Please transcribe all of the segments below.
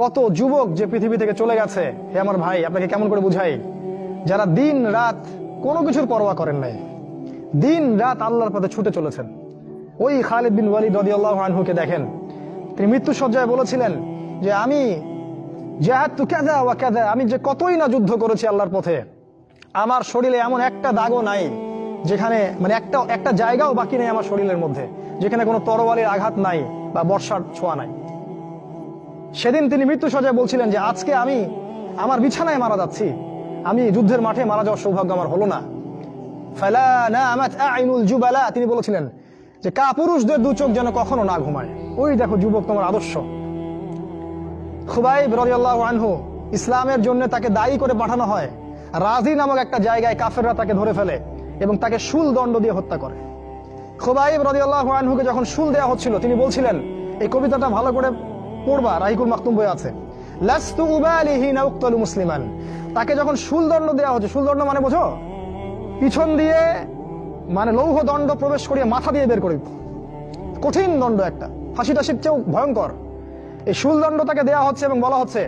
কত যুবক যে পৃথিবী থেকে চলে গেছে, হে আমার ভাই আপনাকে কেমন করে বুঝাই, যারা দিন রাত কোনো কিছুর পরোয়া করেন নাই, দিন রাত আল্লাহর পথে ছুটে চলেছেন। ওই খালিদ বিন ওয়ালিদ রাদিয়াল্লাহু আনহুকে দেখেন, তিনি মৃত্যু সজ্জায় বলেছিলেন যে আমি জাহাদতু কাযা ওয়া কাযা, আমি যে কতই না যুদ্ধ করেছি আল্লাহর পথে, আমার শরীরে এমন একটা দাগও নাই যেখানে মানে একটা জায়গাও বাকি নেই আমার শরীরের মধ্যে যেখানে কোনো তরোয়ালের আঘাত নাই বা বর্ষার ছোঁয়া নাই। সেদিন তিনি মৃত্যু সজ্জায় বলছিলেন যে আজকে আমি আমার বিছানায় মারা যাচ্ছি, আমি যুদ্ধের মাঠে মারা যাওয়ার সৌভাগ্য আমার হলো না। ফালা নামাত আইনুল জুবালা, তিনি বলেছিলেন যে কাপুরুষদের দু চোখ যেন কখনো না ঘুমায়। ওই দেখো যুবক তোমার আদর্শ। খুবাইব রাদিয়াল্লাহু আনহু, ইসলামের জন্য তাকে দায়ী করে পাঠানো হয়, রাজি নামক একটা জায়গায় কাফেররা তাকে ধরে ফেলে এবং তাকে শুল দণ্ড দিয়ে হত্যা করে। খুবাইব রাদিয়াল্লাহু আনহুকে যখন শুল দেওয়া হচ্ছিল তিনি বলছিলেন, এই কবিতাটা ভালো করে পড়বা, রাহিকুল মাকতুম বই আছে, লাস্তু উবালি হিনা উক্তালু মুসলিমান। তাকে যখন শুল দণ্ড দেওয়া হচ্ছে, শুল দণ্ড মানে বোঝো, পিছন দিয়ে মানে লৌহ দণ্ড প্রবেশ করিয়ে মাথা দিয়ে বের করি, কঠিন দণ্ড, একটা ফাঁসি টাসির চেয়েও ভয়ঙ্কর। এই শুল দণ্ড তাকে দেওয়া হচ্ছে এবং বলা হচ্ছে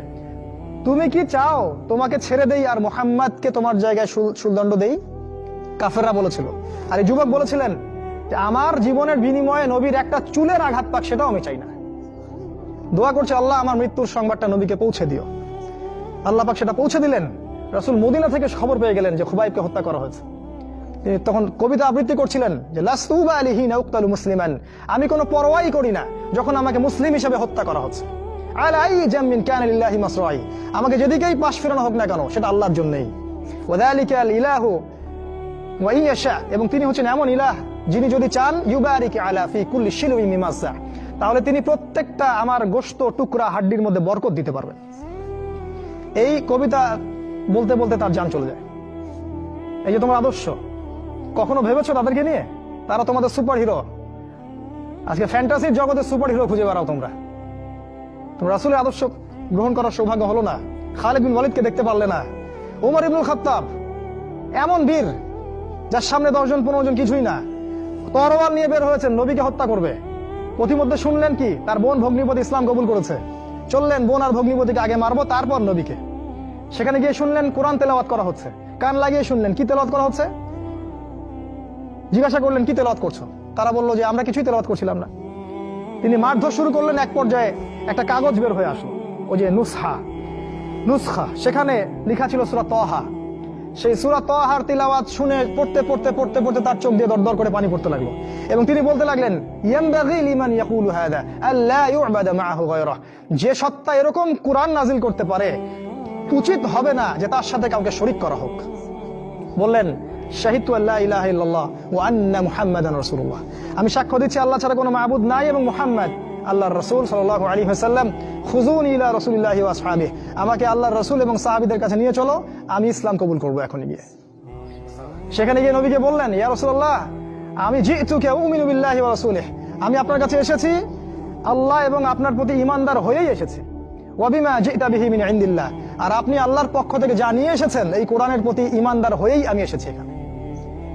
তুমি কি চাও তোমাকে ছেড়ে দেই আর মুহাম্মাদকে তোমার জায়গায় শুলদণ্ড দেই? কাফেররা বলেছিল। আর এই যুবক বলেছিলেন যে আমার জীবনের বিনিময়ে নবীর একটা চুলের আঘাত পাক সেটাও আমি চাই না। দোয়া করছে আল্লাহ আমার মৃত্যুর সংবাদটা নবীকে পৌঁছে দিও। আল্লাহ পাক সেটা পৌঁছে দিলেন। রাসূল মদিনা থেকে খবর পেয়ে গেলেন যে খুবাইবকে হত্যা করা হয়েছে। তিনি তখন কবিতা আবৃত্তি করছিলেন যে লাস্তু উবালিহি না উক্তালু মুসলিমান, আমি কোনো পরোয়াই করি না যখন আমাকে মুসলিম হিসেবে হত্যা করা হচ্ছে। আলাই জামিন কানা লিল্লাহি মাসরাই, আমাকে যেদিকেই পাশ ফেরানো হোক না কেন সেটা আল্লাহর জন্যই। ওয়াযালিকাল ইলাহু ওয়া ইয়াশা, এবং তিনি হচ্ছেন এমন ইলাহ যিনি যদি চান ইউবারিক আলা ফি কুল্লি শিলুই মিমাসা, তাহলে তিনি প্রত্যেকটা আমার গোশত টুকরা হাড্ডির মধ্যে বরকত দিতে পারবেন। এই কবিতা বলতে বলতে তার জান চলে যায়। এই যে তোমার আদর্শ, কখনো ভেবেছো তাদেরকে নিয়ে? তারা তোমাদের সুপার হিরো। আজকে ফ্যান্টাসির জগতে সুপার হিরো খুঁজে বেড়াও তোমরা রাসূলের আদর্শ গ্রহণ করার সৌভাগ্য হলো না। খালিদ বিন ওয়ালিদকে দেখতে পারলে না। ওমর ইবনুল খাত্তাব এমন বীর যার সামনে 10 জন 15 জন কিছুই না, তরোয়াল নিয়ে বের হয়েছেন নবীকে হত্যা করবে। প্রতিমধ্যে শুনলেন কি তার বোন ভগ্নিপতি ইসলাম কবুল করেছে, চললেন বোন আর ভগ্নিপতিকে আগে মারবো তারপর নবীকে। সেখানে গিয়ে শুনলেন কোরআন তেলাওয়াত করা হচ্ছে, কান লাগিয়ে শুনলেন কি তেলাওয়াত করা হচ্ছে। জিজ্ঞাসা করলেন কি তেলাওয়াত করছো? তারা বললো যে আমরা কিছুই তেলাওয়াত করছিলাম না। তিনি মারধর শুরু করলেন, এক পর্যায়ে একটা কাগজ বের হয়ে আসলো, ওই যে নুসখা, সেখানে লেখা ছিল সূরা তাহা। সেই সূরা তাহার তিলাওয়াত শুনে পড়তে পড়তে পড়তে পড়তে তার চোখ দিয়ে দরদর করে পানি পড়তে লাগলো এবং তিনি বলতে লাগলেন ইয়ানবাগি লিমান ইয়াকুলু হাদা আল্লা ইউবাদা মাআহু গায়রা, যে সত্তা এরকম কুরআন নাজিল করতে পারে উচিত হবে না যে তার সাথে কাউকে শরীক করা হোক। বললেন শাহিদতু আল্লা ইলাহা ইল্লাল্লাহ ওয়া আন্না মুহাম্মাদান রাসূলুল্লাহ, আমি সাক্ষ্য দিচ্ছি আল্লাহ ছাড়া কোনো মাবুদ নাই এবং মুহাম্মদ আল্লাহর রাসূল সাল্লাল্লাহু আলাইহি ওয়াসাল্লাম। খুযুনি ইলা রাসূলিল্লাহি ওয়া আসহাবিহি, আমাকে আল্লাহর রাসূল এবং সাহাবীদের কাছে নিয়ে চলো, আমি ইসলাম কবুল করব এখনই গিয়ে। সেখানে গিয়ে নবীকে বললেন ইয়া রাসূলুল্লাহ আমি জিতুকা উমিনু বিল্লাহি ওয়া রাসূলিহি, আমি আপনার কাছে এসেছি আল্লাহ এবং আপনার প্রতি ঈমানদার হয়েই এসেছি। ওয়া বিমা জিতা বিহি মিন ইনদিল্লাহ, আর আপনি আল্লাহর পক্ষ থেকে যা নিয়ে এসেছেন এই কোরআনের প্রতি ঈমানদার হয়েই আমি এসেছি এখানে।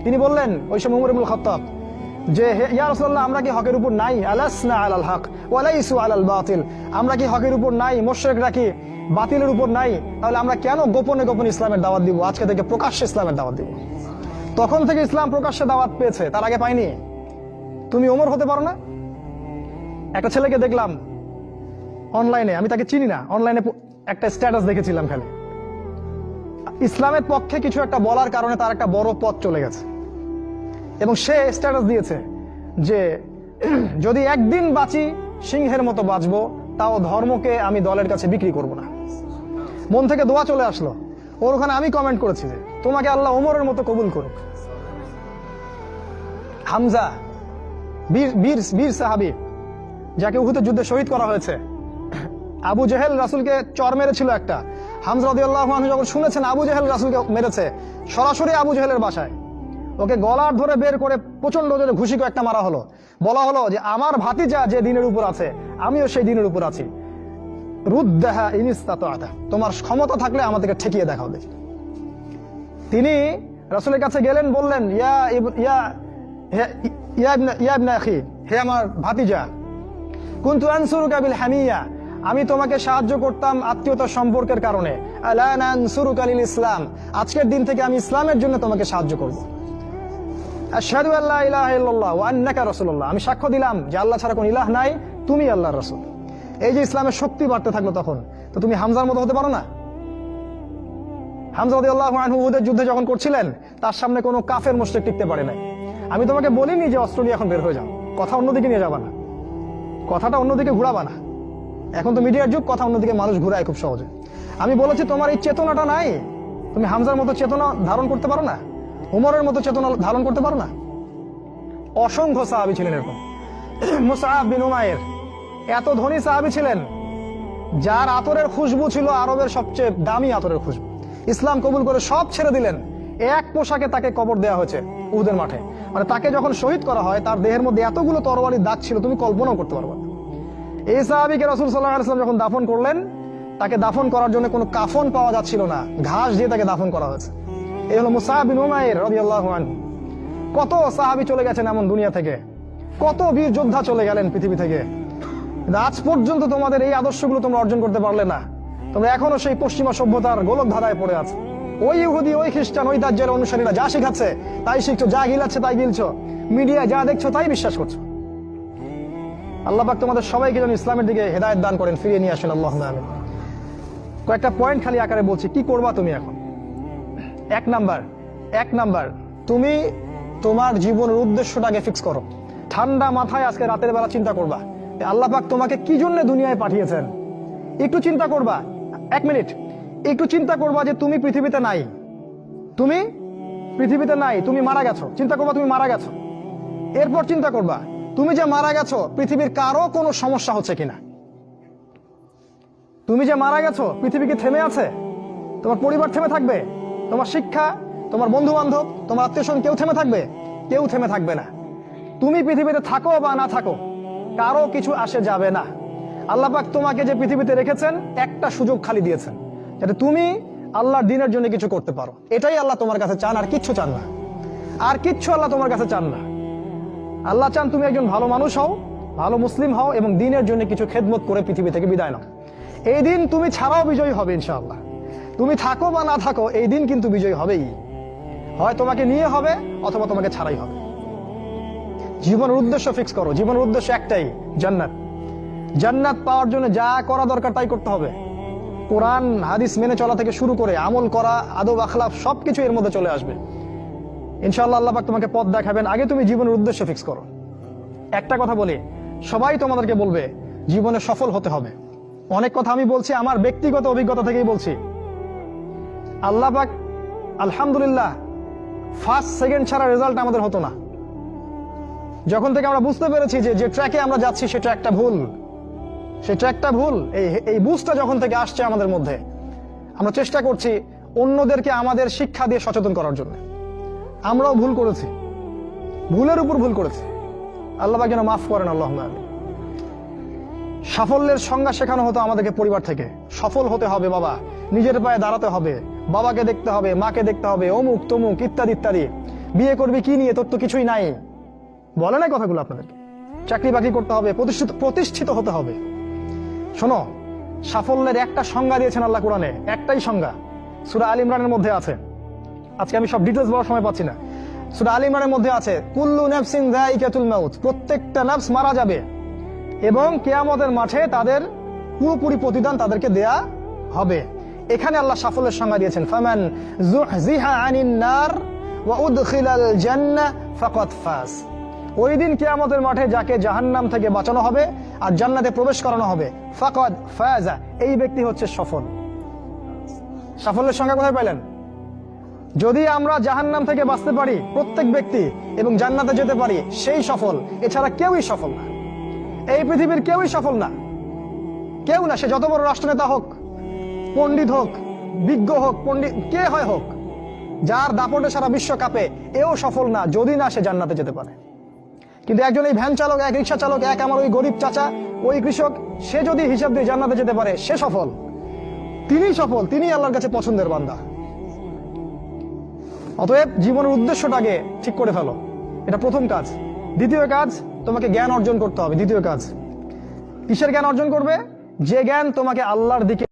তিনি বললেন ওই সময় ওমর ইবনুল খাত্তাব যে ইয়া রাসূলুল্লাহ আমরা কি হকের উপর নাই? আলাসনা আলাল হক ওয়া লাইসু আলাল বাতিল, আমরা কি হকের উপর নাই? মুশরিকরা কি বাতিলের উপর নাই? তাহলে আমরা কেন গোপনে গোপনে ইসলামের দাওয়াত দিব? আজকে থেকে প্রকাশ্যে ইসলামের দাওয়াত দিব। তখন থেকে ইসলাম প্রকাশ্যে দাওয়াত পেয়েছে, তার আগে পায়নি। তুমি ওমর হতে পারো না? একটা ছেলেকে দেখলাম অনলাইনে, আমি তাকে চিনি না, অনলাইনে একটা স্ট্যাটাস দেখেছিলাম, খালি ইসলামের পক্ষে কিছু একটা বলার কারণে তার একটা বড় পথ চলে গেছে এবং সে স্ট্যাটাস দিয়েছে যে যদি একদিন বাঁচি সিংহের মতো বাঁচবো, তাও ধর্মকে আমি দলের কাছে বিক্রি করব না। মন থেকে দোয়া চলে আসলো। ওর ওখানে আমি কমেন্ট করেছি যে তোমাকে আল্লাহ ওমরের মতো কবুল করুক। হামজা বীর সাহাবী, যাকে উহুদের যুদ্ধে শহীদ করা হয়েছে, আবু জেহেল রাসূলকে চর মেরেছিল একটা। হামজা রাদিয়াল্লাহু আনহু যখন শুনেছেন আবু জেহেল রাসূলকে মেরেছে, সরাসরি আবু জেহেলের বাসায় ওকে গলার ধরে বের করে প্রচন্ড জোরে ঘুষি একটা মারা হলো। বলা হলো যে আমার ভাতিজা যে দিনের উপর আছে আমিও সেই দিনের উপর আছি, রুদ্দাহা ইন ইসতাতা'তা, তোমার ক্ষমতা থাকলে আমাদেরকে ঠেকিয়ে দেখাও দেখি। তিনি রাসূলের কাছে গেলেন, বললেন ইয়া ইবনা আখি, হে আমার ভাতিজা, কুনতু আনসুরুকা বিল হামিয়া, আমি তোমাকে সাহায্য করতাম আত্মীয়তা সম্পর্কের কারণে, আলা নানসুরুকা লিল ইসলাম, আজকের দিন থেকে আমি ইসলামের জন্য তোমাকে সাহায্য করব। আশহাদু আল্লা ইলাহা ইল্লাল্লাহ ওয়া আন্নাকা রাসূলুল্লাহ, আমি সাক্ষ্য দিলাম যে আল্লাহ ছাড়া কোনো ইলাহ নাই, তুমি আল্লাহর রাসূল। এই যে ইসলামের শক্তি বাড়তে থাকলো, তখন তো তুমি হামজার মতো হতে পারো না? হামজা রাদিয়াল্লাহু আনহু উহুদের যুদ্ধে যখন করছিলেন, তার সামনে কোনো কাফের মুশরিক টিকতে পারে নাই। আমি তোমাকে বলিনি যে অস্ত্র নিয়ে এখন বের হয়ে যাও, কথা অন্যদিকে নিয়ে যাবা না, কথাটা অন্যদিকে ঘুরাবা না। এখন তো মিডিয়ার যুগ, কথা অন্যদিকে মানুষ ঘুরায় খুব সহজে। আমি বলেছি তোমার এই চেতনাটা নাই, তুমি হামজার মতো চেতনা ধারণ করতে পারো না, উমরের মতো চেতনা ধারণ করতে পারো না। অসংখ্য সাহাবী ছিলেন এরকম। মুসআব বিন উমাইর এত ধনী সাহাবী ছিলেন, যার আতরের খুশবু ছিল আরবের সবচেয়ে দামি আতরের খুশবু। ইসলাম কবুল করে সব ছেড়ে দিলেন, এক পোশাকে তাকে কবর দেওয়া হয়েছে উহুদের মাঠে। মানে তাকে যখন শহীদ করা হয়, তার দেহের মধ্যে এতগুলো তরবারির দাগ ছিল, তুমি কল্পনাও করতে পারবে না। এই সাহাবীকে রাসূল সাল্লাল্লাহু আলাইহি ওয়াসাল্লাম যখন দাফন করলেন, তাকে দাফন করার জন্য কোনো কাফন পাওয়া যাচ্ছিল না, ঘাস দিয়ে তাকে দাফন করা হয়েছে। এই হলো মুসআব বিন উমাইর রাদিয়াল্লাহু আনহু। কত সাহাবী চলে গেছেন এমন দুনিয়া থেকে, কত বীর যোদ্ধা চলে গেলেন পৃথিবী থেকে, কিন্তু আজ পর্যন্ত তোমাদের এই আদর্শগুলো তোমরা অর্জন করতে পারলে না। তোমরা এখনো সেই পশ্চিমা সভ্যতার গোলক ধাঁধায় পড়ে আছো। ওই ইহুদি, ওই খ্রিস্টান, ওই দাজ্জালের অনুসারীরা যা শিখাচ্ছে তাই শিখছো, যা গিলাচ্ছে তাই গিলছো, মিডিয়ায় যা দেখছো তাই বিশ্বাস করছো। আল্লাহ পাক তোমাদের সবাইকে যেন ইসলামের দিকে হেদায়েত দান করেন, ফিরিয়ে নিয়ে আসেন, আল্লাহুম্মা আমিন। কয়েকটা পয়েন্ট খালি আকারে বলছি, কি করবা তুমি এখন। এক নাম্বার, তুমি তোমার জীবনের উদ্দেশ্যটাকে ফিক্স করো। ঠান্ডা মাথায় আজকে রাতের বেলা চিন্তা করবা আল্লাহ পাক তোমাকে কি জন্য দুনিয়ায় পাঠিয়েছেন। একটু চিন্তা করবা, 1 মিনিট একটু চিন্তা করবা যে তুমি পৃথিবীতে নাই, তুমি পৃথিবীতে নাই, তুমি মারা গেছো। চিন্তা করবা তুমি মারা গেছো। এরপর চিন্তা করবা তুমি যে মারা গেছো, পৃথিবীর কারো কোনো সমস্যা হচ্ছে কিনা। তুমি যে মারা গেছো, পৃথিবী কি থেমে আছে? তোমার পরিবার থেমে থাকবে? তোমার শিক্ষা, তোমার বন্ধু বান্ধব, তোমার আত্মীয়স্বজন কেউ থেমে থাকবে? কেউ থেমে থাকবে না। তুমি পৃথিবীতে থাকো বা না থাকো, কারো কিছু আসে যাবে না। আল্লাহ পাক তোমাকে যে পৃথিবীতে রেখেছেন, একটা সুযোগ খালি দিয়েছেন, যাতে তুমি আল্লাহর দ্বীনের জন্য কিছু করতে পারো। এটাই আল্লাহ তোমার কাছে চান, আর কিচ্ছু চান না। আর কিচ্ছু আল্লাহ তোমার কাছে চান না। আল্লাহ চান তুমি একজন ভালো মানুষ হও, ভালো মুসলিম হও, এবং দ্বীনের জন্য কিছু খেদমত করে পৃথিবী থেকে বিদায় নাও। এই দিন তুমি ছাড়াও বিজয়ী হবে ইনশাআল্লাহ। তুমি থাকো বা না থাকো, এই দিন কিন্তু বিজয়ী হবেই। হয় তোমাকে নিয়ে হবে, অথবা তোমাকে ছাড়াই হবে। জীবনের উদ্দেশ্য ফিক্স করো। জীবনের উদ্দেশ্য একটাই, জান্নাত। জান্নাত পাওয়ার জন্য যা করা দরকার তাই করতে হবে। কোরআন হাদিস মেনে চলা থেকে শুরু করে আমল করা, আদব আখলাক সবকিছু এর মধ্যে চলে আসবে ইনশাআল্লাহ। আল্লাহ পাক তোমাকে পথ দেখাবেন। আগে তুমি জীবনের উদ্দেশ্য ফিক্স করো। একটা কথা বলি, সবাই তোমাদেরকে বলবে জীবনে সফল হতে হবে। অনেক কথা আমি বলছি আমার ব্যক্তিগত অভিজ্ঞতা থেকেই বলছি। আল্লাহ পাক আলহামদুলিল্লাহ ফার্স্ট সেকেন্ড ছাড়া রেজাল্ট আমাদের হতো না। যখন থেকে আমরা বুঝতে পেরেছি যে ট্র্যাকে আমরা যাচ্ছি সে ট্র্যাকটা ভুল, সেই ট্র্যাকটা ভুল, এই বুঝটা যখন থেকে আসছে আমাদের মধ্যে, আমরা চেষ্টা করছি অন্যদেরকে আমাদের শিক্ষা দিয়ে সচেতন করার জন্য। আমরাও ভুল করেছি, ভুলের উপর ভুল করেছি। আল্লাহ পাক যেন মাফ করেন, আল্লাহুম্মা আমিন। সাফল্যের সংজ্ঞা শেখানো হতো আমাদেরকে পরিবার থেকে। সফল হতে হবে বাবা, নিজের পায়ে দাঁড়াতে হবে, বাবাকে দেখতে হবে, মাকে দেখতে হবে, অমুক তমুক ইত্যাদি ইত্যাদি। বিয়ে করবি কি নিয়ে, তোর তো কিছুই নাই, বলে নাই কথাগুলো আপনাদেরকে। চাকরি বাকরি করতে হবে, প্রতিষ্ঠিত হতে হবে। শোনো, সাফল্যের একটা সংজ্ঞা দিয়েছেন আল্লাহ কোরআনে, একটাই সংজ্ঞা, সূরা আল ইমরানের মধ্যে আছে। আজকে আমি সব ডিটেইলস বলার সময় পাচ্ছি না। সূরা আল ইমরানের মধ্যে আছে, কুল্লু নাফসিন যায়িকাতুল মাউত, প্রত্যেকটা নফস মারা যাবে এবং কিয়ামতের মাঠে তাদের পুরোপুরি প্রতিদান তাদেরকে দেয়া হবে। এখানে আল্লাহ সাফল্যের সংজ্ঞা দিয়েছেন, ফামান যুহজিহা আনিন নার ওয়া উদখিলাল জান্নাহ ফাকাদ ফাজ। ওই দিন কিয়ামতের মাঠে যাকে জাহান্নাম থেকে বাঁচানো হবে আর জান্নাতে প্রবেশ করানো হবে, ফাকাদ ফাজা, এই ব্যক্তি হচ্ছে সফল। সাফল্যের সংজ্ঞা কোথায় পাইলেন? যদি আমরা জাহান্নাম থেকে বাঁচতে পারি প্রত্যেক ব্যক্তি এবং জান্নাতে যেতে পারি, সেই সফল। এছাড়া কেউই সফল না, এই পৃথিবীর কেউই সফল না, কেউ না। সে যত বড় রাষ্ট্রনেতা হোক, পণ্ডিত হোক, বিজ্ঞ হোক, পণ্ডিত কে হয় হোক, যার দাপটে সারা বিশ্ব কাঁপে, এও সফল না যদি না সে জান্নাতে যেতে পারে। কিন্তু একজন এই ভ্যান চালক, এক রিক্সা চালক, এক আমার ওই গরিব চাচা, ওই কৃষক, সে যদি হিসাব দিয়ে জান্নাতে যেতে পারে, সে সফল। তিনি সফল, তিনি আল্লাহর কাছে পছন্দের বান্দা। অতএব জীবনের উদ্দেশ্যটাকে ঠিক করে ফেলো, এটা প্রথম কাজ। দ্বিতীয় কাজ, তোমাকে জ্ঞান অর্জন করতে হবে। দ্বিতীয় কাজ, কিসের জ্ঞান অর্জন করবে? যে জ্ঞান তোমাকে আল্লাহর দিকে